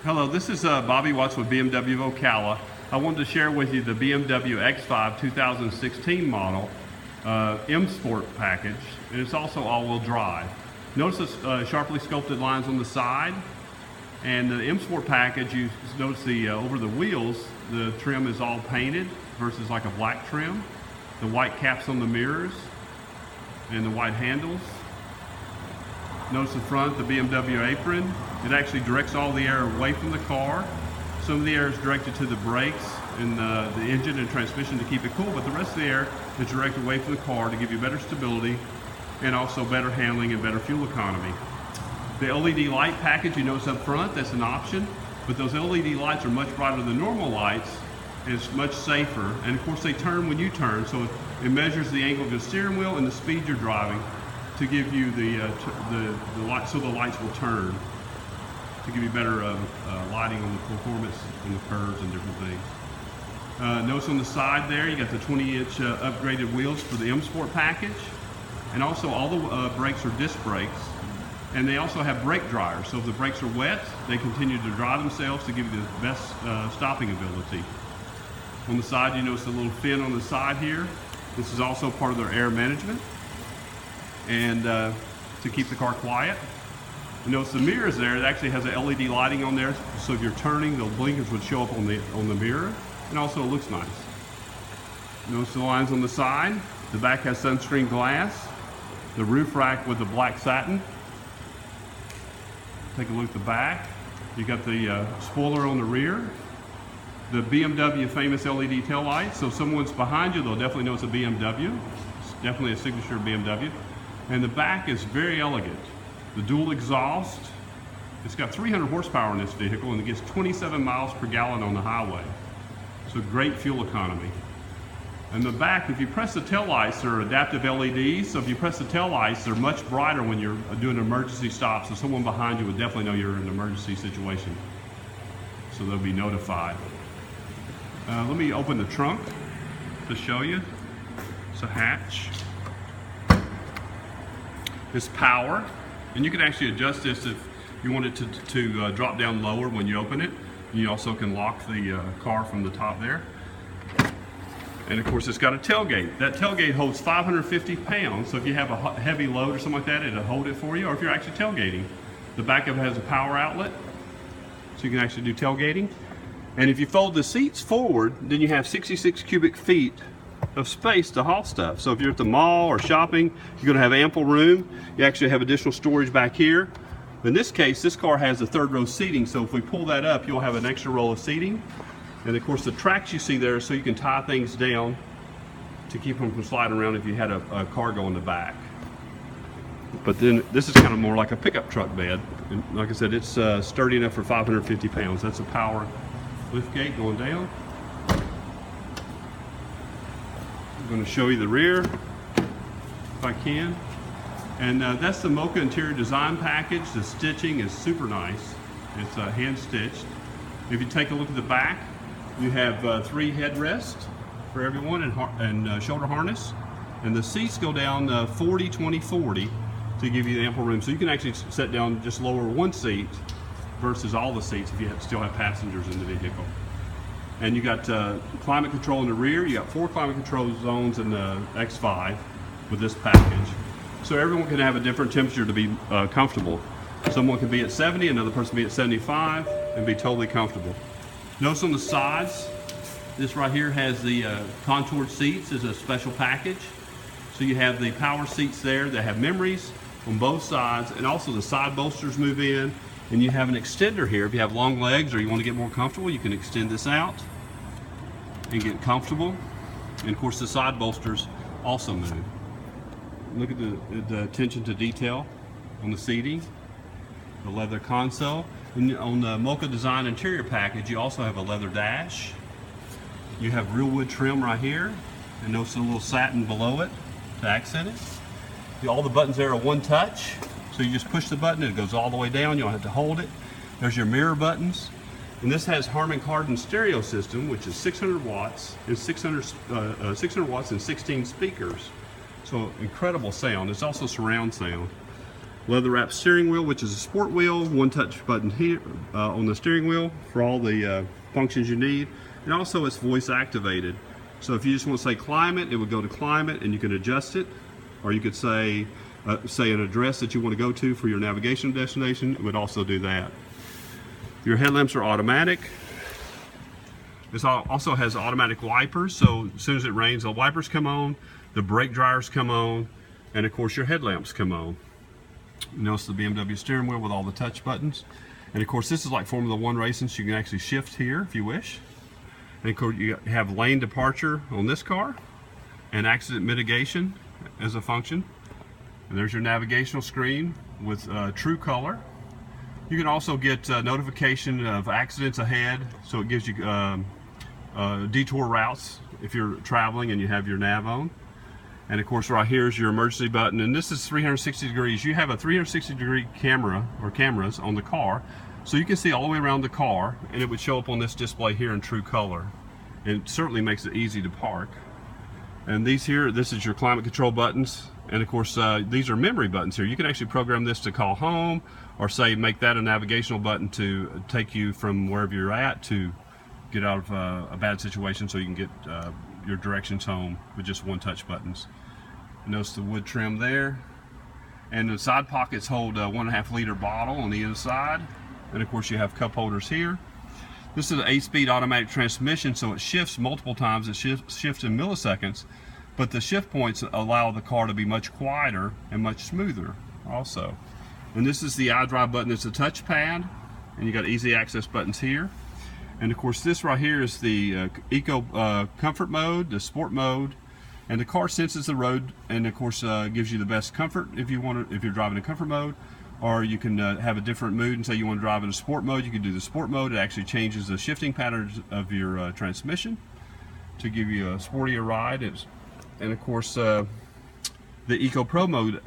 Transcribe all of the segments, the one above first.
Hello, this is Bobby Watts with BMW Ocala. I wanted to share with you the BMW X5 2016 model MSport package, and it's also all-wheel drive. Notice the sharply sculpted lines on the side, and the MSport package, you notice the over the wheels, the trim is all painted versus like a black trim. The white caps on the mirrors and the white handles. Notice the front, the BMW apron. It actually directs all the air away from the car. Some of the air is directed to the brakes and the engine and transmission to keep it cool, but the rest of the air is directed away from the car to give you better stability and also better handling and better fuel economy. The LED light package you notice up front, that's an option, but those LED lights are much brighter than normal lights, and it's much safer. And of course they turn when you turn, so it measures the angle of your steering wheel and the speed you're driving to give you the light, so the lights will turn to give you better lighting on the performance and the curves and different things. Notice on the side there, you got the 20-inch upgraded wheels for the MSport package, and also all the brakes are disc brakes, and they also have brake dryers. So if the brakes are wet, they continue to dry themselves to give you the best stopping ability. On the side, you notice a little fin on the side here. This is also part of their air management, and to keep the car quiet. You notice the mirrors there, it actually has a LED lighting on there, so if you're turning, the blinkers would show up on the mirror, and also it looks nice. Notice the lines on the side. The back has sunscreen glass. The roof rack with the black satin. Take a look at the back. You got the spoiler on the rear. The BMW famous LED taillights, so if someone's behind you, they'll definitely know it's a BMW. It's definitely a signature BMW. And the back is very elegant. The dual exhaust, it's got 300 horsepower in this vehicle, and it gets 27 miles per gallon on the highway. So great fuel economy. And the back, if you press the taillights, they're adaptive LEDs, so if you press the taillights, they're much brighter when you're doing an emergency stop, so someone behind you would definitely know you're in an emergency situation. So they'll be notified. Let me open the trunk to show you. It's a hatch. It's power, and you can actually adjust this if you want it to drop down lower when you open it. You also can lock the car from the top there. And of course it's got a tailgate. That tailgate holds 550 pounds, so if you have a heavy load or something like that, it'll hold it for you, or if you're actually tailgating. The back of it has a power outlet, so you can actually do tailgating. And if you fold the seats forward, then you have 66 cubic feet of space to haul stuff. So if you're at the mall or shopping, you're going to have ample room. You actually have additional storage back here. In this case, this car has a third row seating, so if we pull that up, you'll have an extra row of seating. And of course the tracks you see there, so you can tie things down to keep them from sliding around if you had a cargo in the back. But then this is kind of more like a pickup truck bed. And like I said, it's sturdy enough for 550 pounds. That's a power lift gate going down. I'm going to show you the rear if I can. And that's the Mocha interior design package. The stitching is super nice. It's hand stitched. If you take a look at the back, you have 3 headrests for everyone and shoulder harness. And the seats go down 40-20-40 to give you ample room. So you can actually sit down, just lower one seat versus all the seats if you still have passengers in the vehicle. And you got climate control in the rear. You got 4 climate control zones in the X5 with this package. So everyone can have a different temperature to be comfortable. Someone can be at 70, another person be at 75, and be totally comfortable. Notice on the sides, this right here has the contoured seats as a special package. So you have the power seats there that have memories on both sides, and also the side bolsters move in. And you have an extender here. If you have long legs or you want to get more comfortable, you can extend this out and get comfortable. And of course the side bolsters also move. Look at the attention to detail on the seating, the leather console. And on the Mocha Design interior package, you also have a leather dash. You have real wood trim right here, and notice a little satin below it to accent it. All the buttons there are one touch. So you just push the button, it goes all the way down, you don't have to hold it. There's your mirror buttons. And this has Harman Kardon stereo system, which is 600 watts and 600 watts and 16 speakers. So incredible sound. It's also surround sound. Leather wrapped steering wheel, which is a sport wheel, one touch button here on the steering wheel for all the functions you need. And also it's voice activated. So if you just want to say climate, it would go to climate and you can adjust it. Or you could say an address that you want to go to for your navigation destination, it would also do that. Your headlamps are automatic. This also has automatic wipers, so as soon as it rains, the wipers come on, the brake dryers come on, and of course your headlamps come on. You notice the BMW steering wheel with all the touch buttons. And of course this is like Formula One racing, so you can actually shift here if you wish. And of course you have lane departure on this car and accident mitigation as a function. And there's your navigational screen with true color. You can also get notification of accidents ahead, so it gives you detour routes if you're traveling and you have your nav on. And of course right here is your emergency button, and this is 360 degrees. You have a 360 degree camera or cameras on the car, so you can see all the way around the car, and it would show up on this display here in true color. It certainly makes it easy to park. And these here, this is your climate control buttons, and of course these are memory buttons here. You can actually program this to call home, or say make that a navigational button to take you from wherever you're at to get out of a bad situation, so you can get your directions home with just one touch buttons. Notice the wood trim there, and the side pockets hold a 1.5 liter bottle on the inside, and of course you have cup holders here. This is an 8-speed automatic transmission, so it shifts multiple times. It shifts in milliseconds, but the shift points allow the car to be much quieter and much smoother also. And this is the iDrive button. It's a touchpad, and you got easy access buttons here. And of course this right here is the Eco Comfort mode, the Sport mode, and the car senses the road, and of course gives you the best comfort if you want to, if you're driving in comfort mode. Or you can have a different mood and say you want to drive in a sport mode. You can do the sport mode. It actually changes the shifting patterns of your transmission to give you a sportier ride. And of course the Eco Pro mode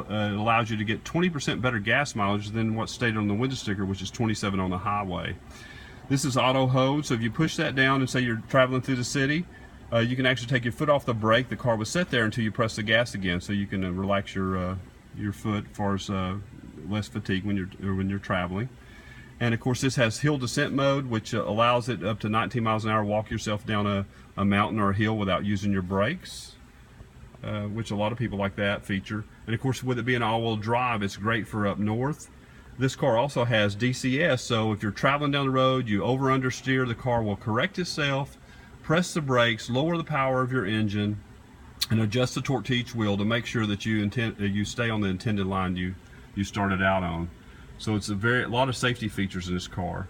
allows you to get 20% better gas mileage than what's stated on the window sticker, which is 27 on the highway. This is auto hold, so if you push that down and say you're traveling through the city, you can actually take your foot off the brake. The car will sit there until you press the gas again, so you can relax your foot as far as less fatigue when you're traveling. And of course this has hill descent mode, which allows it up to 19 miles an hour walk yourself down a mountain or a hill without using your brakes, which a lot of people like that feature. And of course with it being all-wheel drive, it's great for up north. This car also has DCS, so if you're traveling down the road, you over understeer, the car will correct itself, press the brakes, lower the power of your engine, and adjust the torque to each wheel to make sure that you stay on the intended line you started out on. So it's a lot of safety features in this car,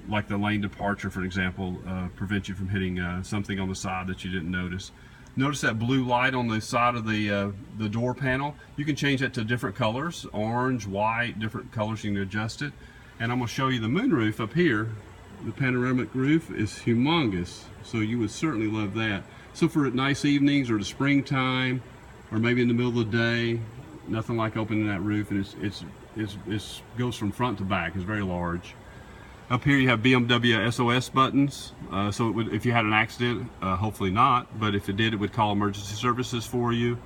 like the lane departure, for example, prevents you from hitting something on the side that you didn't notice. Notice that blue light on the side of the door panel. You can change that to different colors, orange, white, different colors. You can adjust it. And I'm going to show you the moonroof up here. The panoramic roof is humongous, so you would certainly love that. So for nice evenings or the springtime, or maybe in the middle of the day, nothing like opening that roof, and it goes from front to back. It's very large. Up here you have BMW SOS buttons, so it would, if you had an accident, hopefully not, but if it did, it would call emergency services for you.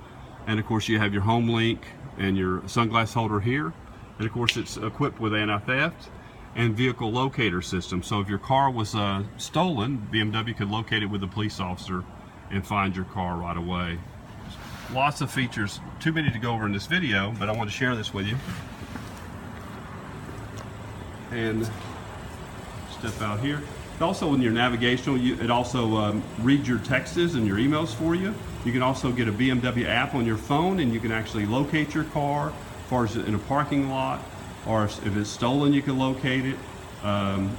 And of course you have your home link and your sunglass holder here. And of course it's equipped with anti-theft and vehicle locator system. So if your car was stolen, BMW could locate it with a police officer and find your car right away. Lots of features, too many to go over in this video, but I want to share this with you. And step out here. Also in your navigational, it also reads your texts and your emails for you. You can also get a BMW app on your phone, and you can actually locate your car as far as in a parking lot, or if it's stolen you can locate it.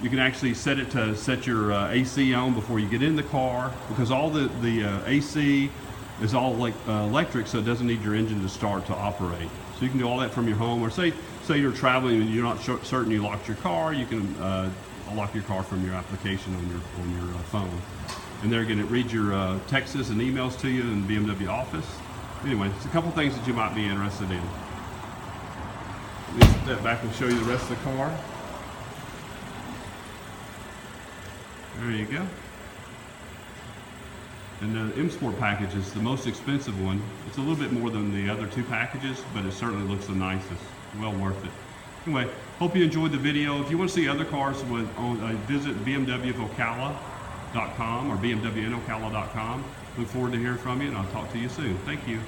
You can actually set it to set your AC on before you get in the car, because all the AC is all like electric, so it doesn't need your engine to start to operate. So you can do all that from your home, or say you're traveling and you're not certain you locked your car, you can lock your car from your application on your phone. And they're going to read your texts and emails to you in BMW Office. Anyway, it's a couple things that you might be interested in. Let me step back and show you the rest of the car. There you go. And the M Sport package is the most expensive one. It's a little bit more than the other two packages, but it certainly looks the nicest. Well worth it. Anyway, hope you enjoyed the video. If you want to see other cars, visit bmwocala.com or bmwnocala.com. Look forward to hearing from you, and I'll talk to you soon. Thank you.